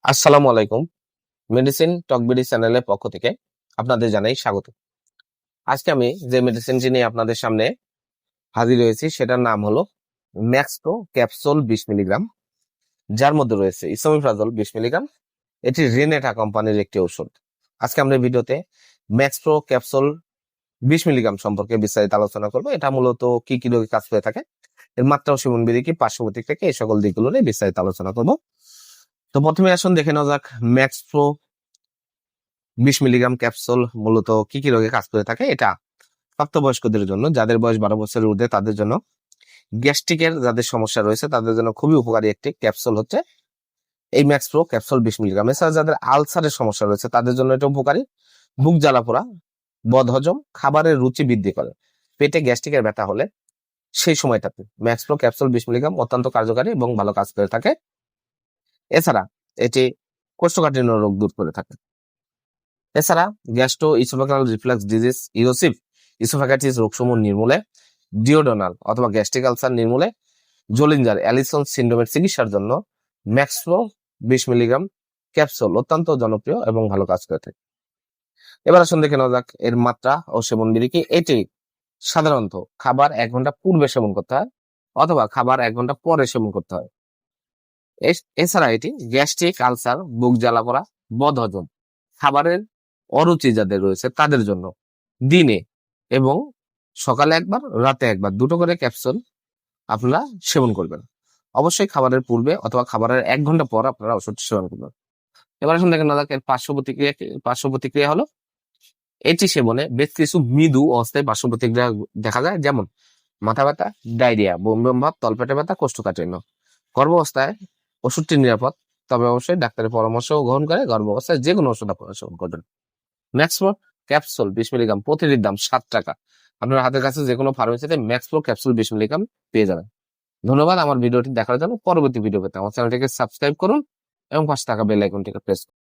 আসসালামু আলাইকুম। মেডিসিন টকবিডি চ্যানেলের পক্ষ থেকে আপনাদের জানাই স্বাগত। আজকে আমি যে মেডিসিনটি নিয়ে আপনাদের সামনে হাজির হয়েছি সেটার নাম হলো ম্যাক্সপ্রো ক্যাপসুল 20 মিলিগ্রাম, যার মধ্যে রয়েছে ইসোমিপ্রাজল 20 মিলিগ্রাম। এটি রেনেটা কোম্পানির একটি ঔষধ। আজকে আমরা ভিডিওতে ম্যাক্সপ্রো ক্যাপসুল 20 মিলিগ্রাম সম্পর্কে বিস্তারিত আলোচনা করব। এটা মূলত কি কি রোগে কাজ করে থাকে, এর মাত্রা ও সেবন বিধি কি, পার্শ্ব প্রতিক্রিয়া কি, এই সকল দিকগুলো নিয়ে বিস্তারিত আলোচনা করব। তো প্রথমে আসুন দেখে নেওয়া যাক ম্যাক্সপ্রো 20 মিলিগ্রাম ক্যাপসুল মূলত কি কি রোগে কাজ করে থাকে। এটা প্রাপ্তবয়স্কদের জন্য, যাদের বয়স 12 বছরের ঊর্ধ্বে তাদের জন্য, গ্যাস্ট্রিকের যাদের সমস্যা রয়েছে তাদের জন্য খুবই উপকারী একটি ক্যাপসুল হচ্ছে এই ম্যাক্সপ্রো ক্যাপসুল 20 মিলিগ্রাম। এছাড়া যাদের আলসারের সমস্যা রয়েছে তাদের জন্য এটা উপকারী। বুক জ্বালা পোড়া, বদহজম, খাবারের রুচি বৃদ্ধি করে, পেটে গ্যাস্ট্রিকের ব্যথা হলে সেই সময়টাতে ম্যাক্সপ্রো ক্যাপসুল 20 মিলিগ্রাম অত্যন্ত কার্যকারী এবং ভালো কাজ করে থাকে। এছাড়া এটি কোষ্ঠকাঠিন্য রোগ দূর করে থাকে। এছাড়া gastro oesophageal reflux disease, erosive oesophagitis রোগসমূহ নির্মূলে, ডিওডোনাল অথবা গ্যাস্ট্রিক আলসার নির্মূলে, জোলিঞ্জার অ্যালিসন সিন্ড্রোমের চিকিৎসার জন্য ম্যাক্সপ্রো 20 মিলিগ্রাম ক্যাপসুল অত্যন্ত জনপ্রিয় এবং ভালো কাজ করে থাকে। এবার আসুন দেখে নেওয়া যাক এর মাত্রা ও সেবন বিধি কি। এটি সাধারণত খাবার 1 ঘন্টা পূর্বে সেবন করতে হয় অথবা খাবার 1 ঘন্টা পরে সেবন করতে হয়। এছাড়া এটি গ্যাস্ট্রিক আলসার, বুক জ্বালা পোড়া, বদহজম, খাবারের অরুচি যাদের রয়েছে তাদের জন্য দিনে এবং সকালে একবার, রাতে একবার, দুটো করে ক্যাপসুল আপনারা সেবন করবেন। অবশ্যই খাবারের পূর্বে অথবা খাবারের 1 ঘন্টা পর আপনারা ওষুধ সেবন করবেন। এবার আসুন দেখেন এর পার্শ্ব প্রতিক্রিয়া হলো এটি সেবনে বেশ কিছু মৃদু অস্থায়ী পার্শ্ব প্রতিক্রিয়া দেখা যায়, যেমন মাথা ব্যথা, ডায়রিয়া, বমি বমি ভাব, তলপেটে ব্যথা, কোষ্ঠকাঠিন্য। গর্ভাবস্থায় ওষুধটি নিরাপদ, তবে অবশ্যই ডাক্তারের পরামর্শ গ্রহণ করে গর্ভাবস্থায় যে কোনো ওষুধ আপনারা সেবন করবেন। ম্যাক্সপ্রো ক্যাপসুল 20 মিলিগ্রাম প্রতিটির দাম 7 টাকা। আপনার হাতের কাছে যে কোনো ফার্মেসিতে ম্যাক্সপ্রো ক্যাপসুল 20 মিলিগ্রাম পেয়ে যাবেন। ধন্যবাদ আমার ভিডিওটি দেখার জন্য। পরবর্তী ভিডিও পেতে আমার চ্যানেলটিকে সাবস্ক্রাইব করুন এবং পাশে থাকা বেল আইকনটিকে প্রেস করুন।